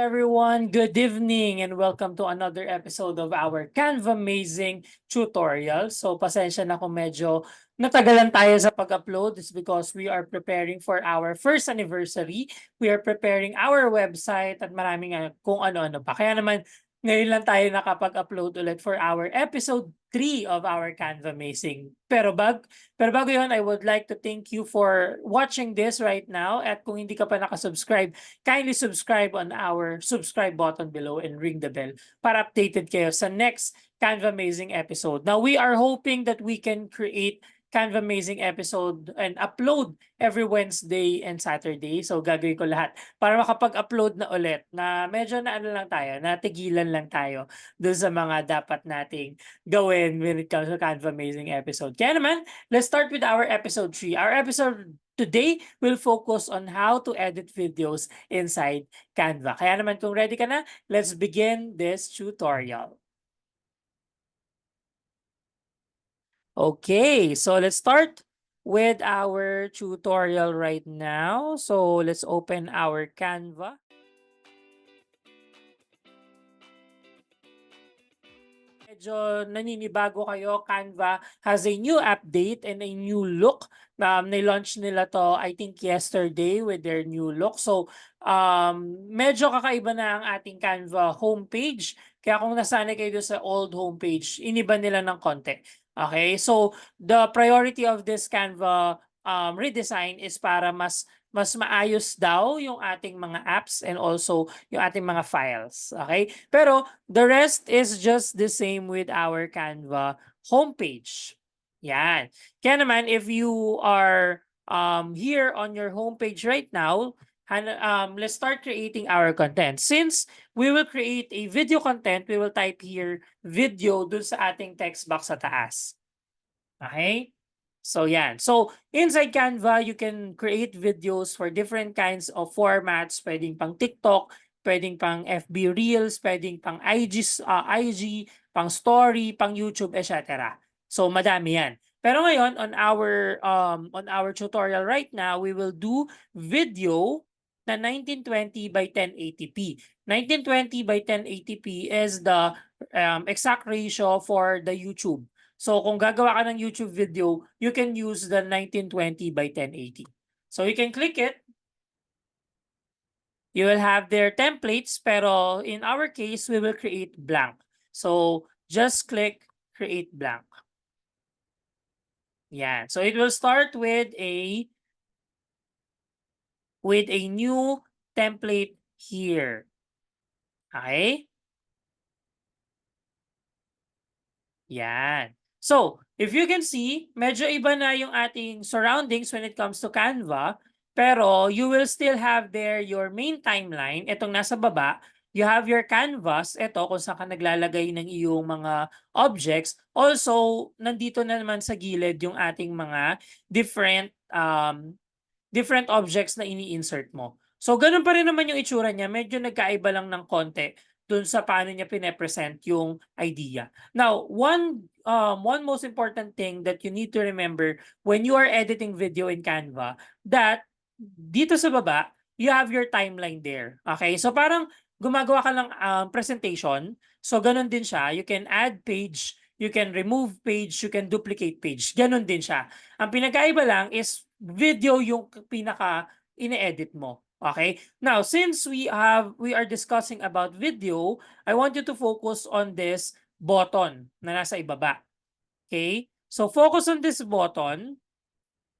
everyone, good evening and welcome to another episode of our Canva Amazing tutorial. So pasensya na kung medyo natagalan tayo sa pag-upload. It's because we are preparing for our first anniversary. We are preparing our website at maraming kung ano-ano pa. Kaya naman ngayon lang tayo nakapag-upload ulit for our episode 3 of our Canva Amazing. Pero bago yun, I would like to thank you for watching this right now. At kung hindi ka pa nakasubscribe, kindly subscribe on our subscribe button below and ring the bell para updated kayo sa next Canva Amazing episode. Now, we are hoping that we can create Canva Amazing episode and upload every Wednesday and Saturday. So, gagawin ko lahat para makapag-upload na ulit na medyo na ano lang tayo, natigilan lang tayo dun sa mga dapat nating gawin when it comes to Canva Amazing episode. Kaya naman, let's start with our episode 3. Our episode today will focus on how to edit videos inside Canva. Kaya naman kung ready ka na, let's begin this tutorial. Okay, so let's start with our tutorial right now. So let's open our Canva. Medyo naninibago kayo, Canva has a new update and a new look. Ni-launch nila to, I think, yesterday with their new look. So, medyo kakaiba na ang ating Canva homepage. Kaya kung nasanay kayo doon sa old homepage, iniba nila ng konti. Okay? So, the priority of this Canva redesign is para mas maayos daw yung ating mga apps and also yung ating mga files. Okay? Pero the rest is just the same with our Canva homepage. Yan. Kaya naman, if you are here on your homepage right now, let's start creating our content. Since we will create a video content, we will type here video dun sa ating text box sa taas. Okay? So yan. So inside Canva, you can create videos for different kinds of formats. Pwedeng pang TikTok, pwedeng pang FB Reels, pwedeng pang IG, pang story, pang YouTube, etc. So madami yan. Pero ngayon on our tutorial right now, we will do video na 1920 by 1080p. 1920 by 1080p is the exact ratio for the YouTube. So kung gagawa ka ng YouTube video, you can use the 1920 by 1080. So you can click it. You will have their templates, pero in our case, we will create blank. So just click create blank. Yan. So it will start with a new template here. Okay? Yan. So, if you can see, medyo iba na yung ating surroundings when it comes to Canva, pero you will still have there your main timeline. Itong nasa baba, you have your canvas. Ito kung saan ka naglalagay ng iyong mga objects. Also, nandito na naman sa gilid yung ating mga different objects na ini-insert mo. So, ganun pa rin naman yung itsura niya. Medyo nagkaiba lang ng konti dun sa paano niya pine-present yung idea. Now, one most important thing that you need to remember when you are editing video in Canva, that dito sa baba, you have your timeline there. Okay? So parang gumagawa ka ng presentation. So ganun din siya. You can add page, you can remove page, you can duplicate page. Ganun din siya. Ang pinagkaiba lang is video yung pinaka ine-edit mo. Okay? Now, since we are discussing about video, I want you to focus on this button na nasa ibaba. Okay? So, focus on this button.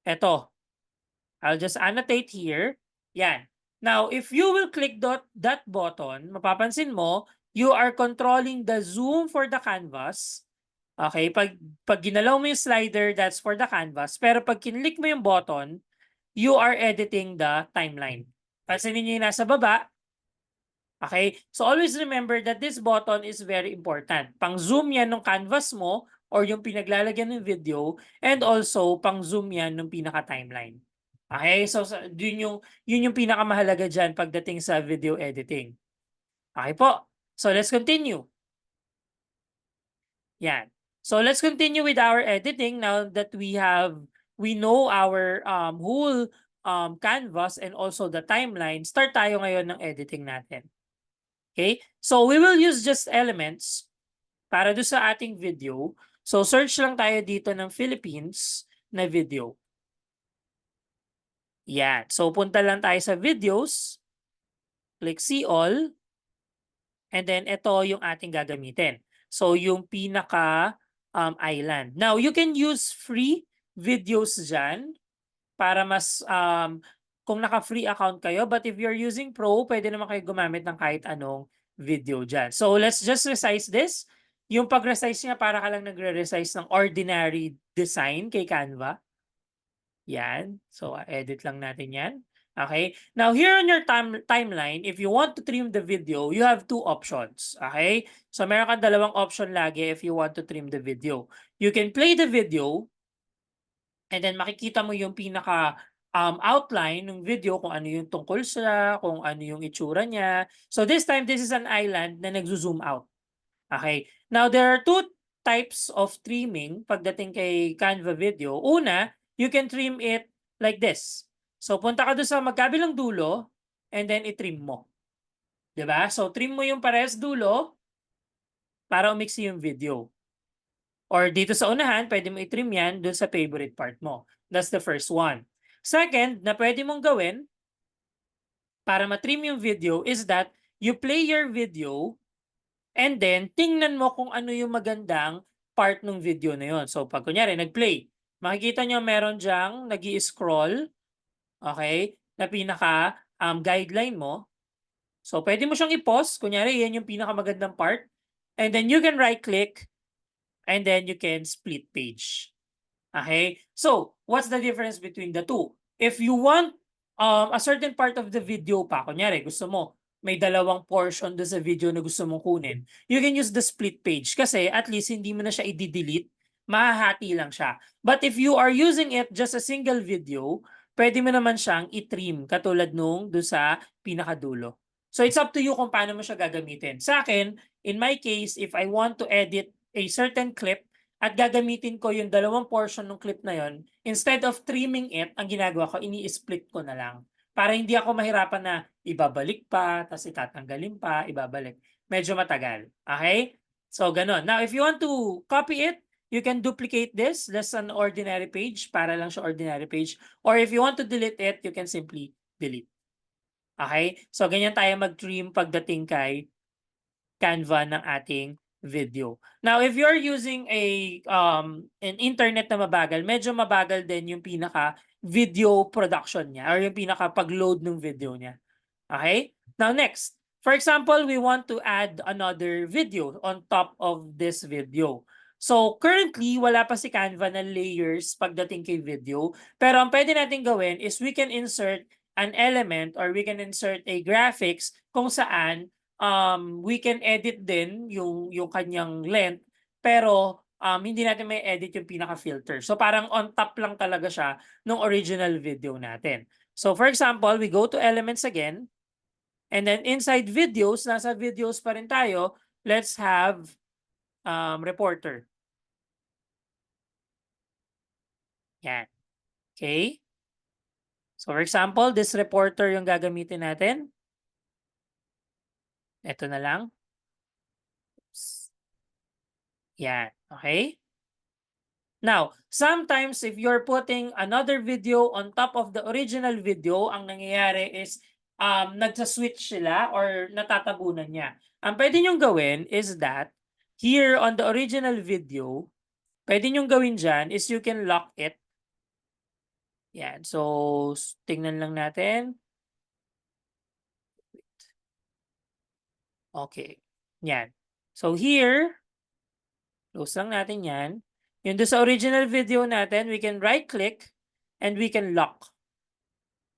Ito. I'll just annotate here. Yan. Now, if you will click that button, mapapansin mo, you are controlling the zoom for the canvas. Okay? Pag ginalaw mo yung slider, that's for the canvas. Pero pag kinlik mo yung button, you are editing the timeline. Pansinin niyo yung nasa baba. Okay? So always remember that this button is very important. Pang-zoom yan ng canvas mo or yung pinaglalagyan ng video, and also pang-zoom yan ng pinaka-timeline. Okay? So yun yung pinakamahalaga dyan pagdating sa video editing. Okay po? So let's continue. Yan. So let's continue with our editing now that we know our whole canvas and also the timeline. Start tayo ngayon ng editing natin. Okay? So we will use just elements para do sa ating video. So search lang tayo dito ng Philippines na video. Yan. So punta lang tayo sa videos. Click see all. And then ito yung ating gagamitin. So yung pinaka island. Now you can use free videos dyan para mas kung naka-free account kayo. But if you're using Pro, pwede naman kayo gumamit ng kahit anong video dyan. So let's just resize this. Yung pag-resize niya, para ka lang nagre-resize ng ordinary design kay Canva. Yan. So edit lang natin yan. Okay? Now here on your timeline, if you want to trim the video, you have two options. Okay? So meron kang dalawang option lagi if you want to trim the video. You can play the video and then makikita mo yung pinaka outline ng video kung ano yung tungkol siya, kung ano yung itsura niya. So this time, this is an island na nagzo-zoom out. Okay? Now, there are two types of trimming pagdating kay Canva video. Una, you can trim it like this. So punta ka doon sa magkabilang dulo and then i-trim mo. 'Di ba? So trim mo yung parehas dulo para umiksi yung video. Or dito sa unahan, pwede mo i-trim yan dun sa favorite part mo. That's the first one. Second, na pwede mong gawin para matrim yung video is that you play your video and then tingnan mo kung ano yung magandang part ng video na yun. So pag kunyari, nag-play, makikita nyo meron dyang nag-i-scroll, okay, na pinaka guideline mo. So pwede mo siyang i-pause, kunyari yan yung pinaka magandang part. And then you can right-click and then you can split page. Okay? So, what's the difference between the two? If you want a certain part of the video pa, kunyari gusto mo, may dalawang portion do sa video na gusto mong kunin, you can use the split page kasi at least hindi mo na siya i-delete, mahahati lang siya. But if you are using it just a single video, pwede mo naman siyang i-trim katulad nung do sa pinakadulo. So it's up to you kung paano mo siya gagamitin. Sa akin, in my case, if I want to edit a certain clip at gagamitin ko yung dalawang portion ng clip na yon, instead of trimming it, ang ginagawa ko, ini-split ko na lang. Para hindi ako mahirapan na ibabalik pa, tapos itatanggalin pa, ibabalik. Medyo matagal. Okay? So, ganun. Now, if you want to copy it, you can duplicate this. That's an ordinary page. Para lang siya ordinary page. Or if you want to delete it, you can simply delete. Okay? So, ganyan tayo mag-trim pagdating kay Canva ng ating video. Now, if you're using an internet na mabagal, medyo mabagal din yung pinaka video production niya or yung pinaka pag-load ng video niya. Okay? Now, next. For example, we want to add another video on top of this video. So, currently, wala pa si Canva na layers pagdating kay video. Pero ang pwede natin gawin is we can insert an element or we can insert a graphics kung saan we can edit din yung kanyang length, pero hindi natin may edit yung pinaka-filter. So parang on top lang talaga siya ng original video natin. So for example, we go to elements again, and then inside videos, nasa videos pa rin tayo, let's have reporter. Yan. Okay? So for example, this reporter yung gagamitin natin. Ito na lang. Yan. Okay? Now, sometimes if you're putting another video on top of the original video, ang nangyayari is nagsa-switch sila or natatabunan niya. Ang pwede niyong gawin is that here on the original video, pwede niyong gawin dyan is you can lock it. Yan. So, tingnan lang natin. Okay. Yan. So here, close lang natin yan. Yung doon sa original video natin, we can right-click and we can lock.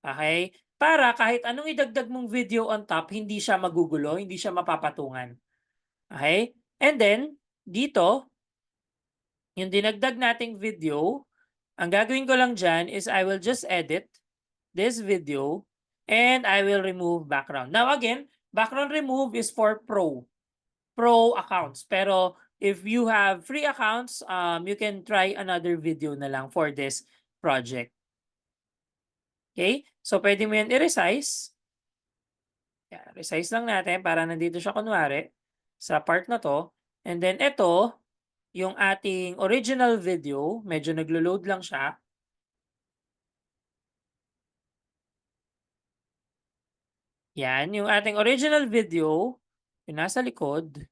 Okay? Para kahit anong idagdag mong video on top, hindi siya magugulo, hindi siya mapapatungan. Okay? And then, dito, yung dinagdag nating video, ang gagawin ko lang dyan is I will just edit this video and I will remove background. Now again, background remove is for pro accounts. Pero if you have free accounts, you can try another video na lang for this project. Okay? So, pwede mo yan i-resize. Yan, resize lang natin para nandito siya kunwari sa part na 'to. And then ito, yung ating original video, medyo naglo-load lang siya. Yan, yung ating original video, yung nasa likod,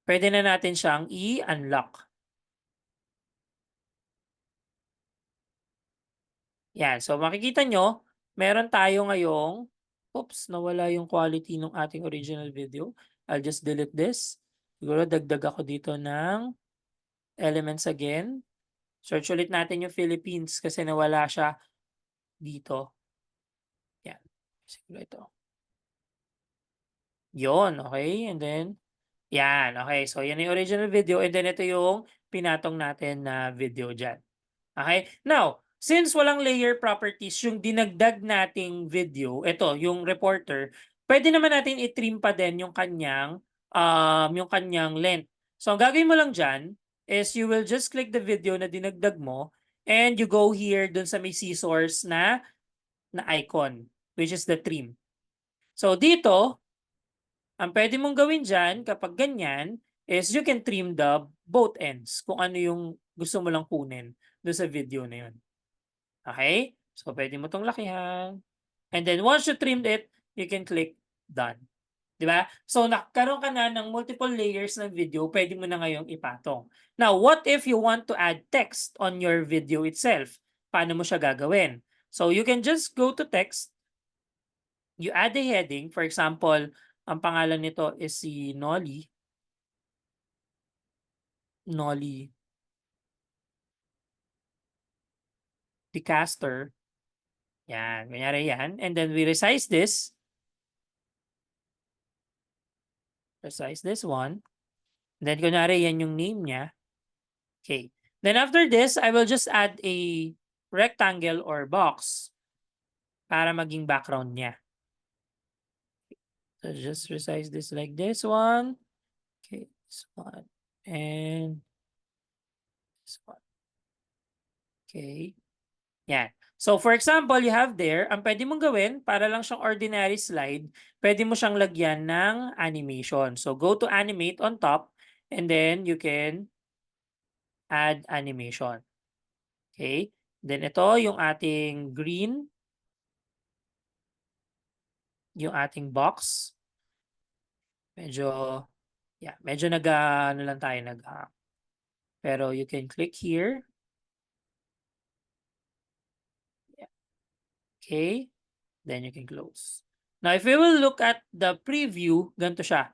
pwede na natin siyang i-unlock. Yan, so makikita nyo, meron tayo ngayong, oops, nawala yung quality ng ating original video. I'll just delete this. Siguro dagdag ako dito ng elements again. Search ulit natin yung Philippines kasi nawala siya dito. Yan, siguro ito. Yon, okay, and then yan, okay. So yan yung original video and then ito yung pinatong natin na video dyan. Okay? Now, since walang layer properties yung dinagdag nating video, ito, yung reporter, pwede naman natin i-trim pa din yung kanyang length. So, ang gagawin mo lang dyan is you will just click the video na dinagdag mo and you go here dun sa may scissors na icon, which is the trim. So, dito, ang pwede mong gawin dyan kapag ganyan is you can trim the both ends kung ano yung gusto mo lang kunin doon sa video na yun. Okay? So, pwede mo itong lakihan. And then, once you trimmed it, you can click done. Di ba? So, nakaroon ka na ng multiple layers ng video, pwede mo na ngayong ipatong. Now, what if you want to add text on your video itself? Paano mo siya gagawin? So, you can just go to text. You add a heading. For example, ang pangalan nito is si Nolly. Nolly Dicaster. Yan. Kunyari yan. And then we resize this. Resize this one. And then kunyari yan yung name niya. Okay. Then after this, I will just add a rectangle or box para maging background niya. So just resize this like this one. Okay, this one. And this one. Okay. Yan. So for example, you have there, ang pwede mong gawin, para lang siyang ordinary slide, pwede mo siyang lagyan ng animation. So go to animate on top, and then you can add animation. Okay? Then ito yung ating green, yung ating box. Medyo, yeah, medyo ano lang tayo, pero you can click here. Yeah. Okay? Then you can close. Now, if we will look at the preview, ganito siya.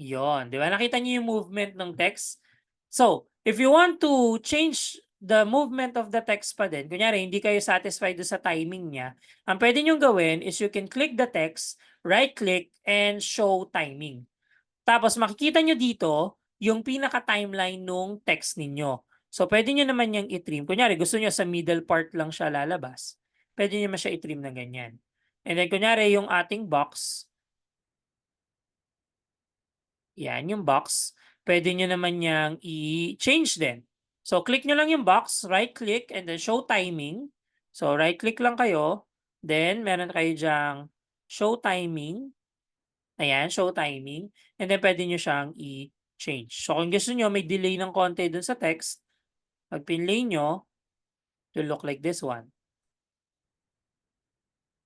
Yon, di ba? Nakita niyo yung movement ng text? So, if you want to change the movement of the text pa din, kunyari, hindi kayo satisfied sa timing niya, ang pwede niyong gawin is you can click the text, right-click, and show timing. Tapos, makikita nyo dito yung pinaka-timeline nung text ninyo. So, pwede nyo naman yung i-trim. Kunyari, gusto nyo sa middle part lang siya lalabas. Pwede nyo naman siya i-trim na ganyan. And then, kunyari, yung ating box, yan, yung box. Pwede nyo naman yang i-change din. So, click nyo lang yung box, right-click, and then show timing. So, right-click lang kayo. Then, meron kayo dyang show timing. Ayan, show timing. And then, pwede nyo siyang i-change. So, kung gusto nyo, may delay ng konti dun sa text. Pag pinlay nyo, it will look like this one.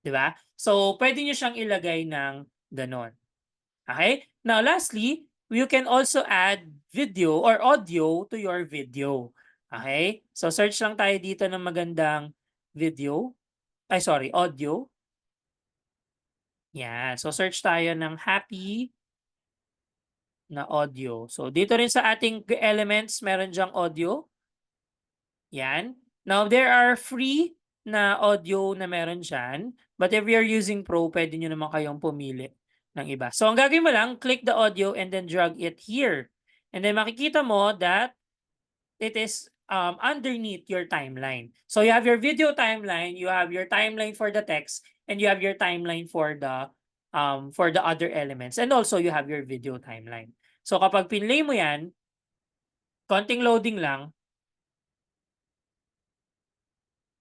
Diba? So, pwede nyo siyang ilagay ng ganon. Okay? Now, lastly, you can also add video or audio to your video. Okay? So, search lang tayo dito ng magandang video. Ay, sorry, audio. Yan. So, search tayo ng happy na audio. So, dito rin sa ating elements, meron dyang audio. Yan. Now, there are free na audio na meron dyan. But if you're using Pro, pwede nyo naman kayong pumili ng iba. So, ang gagawin mo lang, click the audio and then drag it here. And then makikita mo that it is underneath your timeline. So, you have your video timeline, you have your timeline for the text, and you have your timeline for the other elements. And also, you have your video timeline. So, kapag pinlay mo yan, konting loading lang,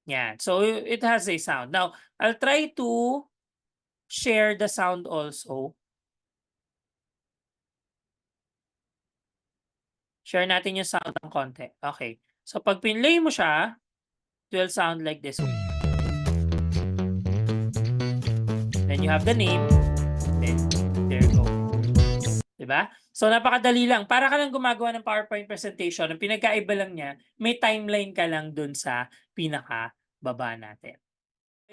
Yan. So it has a sound. Now, I'll try to share the sound also. Share natin yung sound ng konti. Okay. So pag pinlay mo siya, it will sound like this. Then you have the name. Then there you go. Diba? So napakadali lang. Para ka lang gumagawa ng PowerPoint presentation. Ang pinagkaiba lang niya, may timeline ka lang dun sa pinaka-baba natin.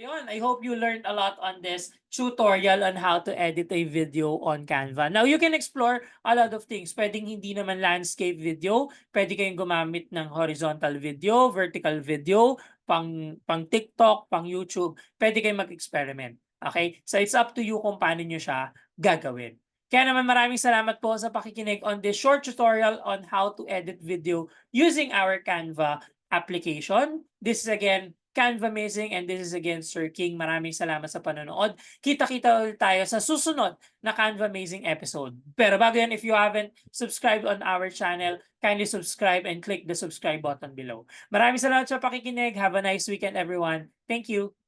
Ayun, I hope you learned a lot on this tutorial on how to edit a video on Canva. Now, you can explore a lot of things. Pwedeng hindi naman landscape video. Pwede kayong gumamit ng horizontal video, vertical video, pang TikTok, pang YouTube. Pwede kayong mag-experiment. Okay? So, it's up to you kung paano nyo siya gagawin. Kaya naman maraming salamat po sa pakikinig on this short tutorial on how to edit video using our Canva application. This is again Canva Amazing and this is again Sir King. Maraming salamat sa panonood. Kita-kita ulit tayo sa susunod na Canva Amazing episode. Pero bago yan, if you haven't subscribed on our channel, kindly subscribe and click the subscribe button below. Maraming salamat sa pakikinig. Have a nice weekend everyone. Thank you.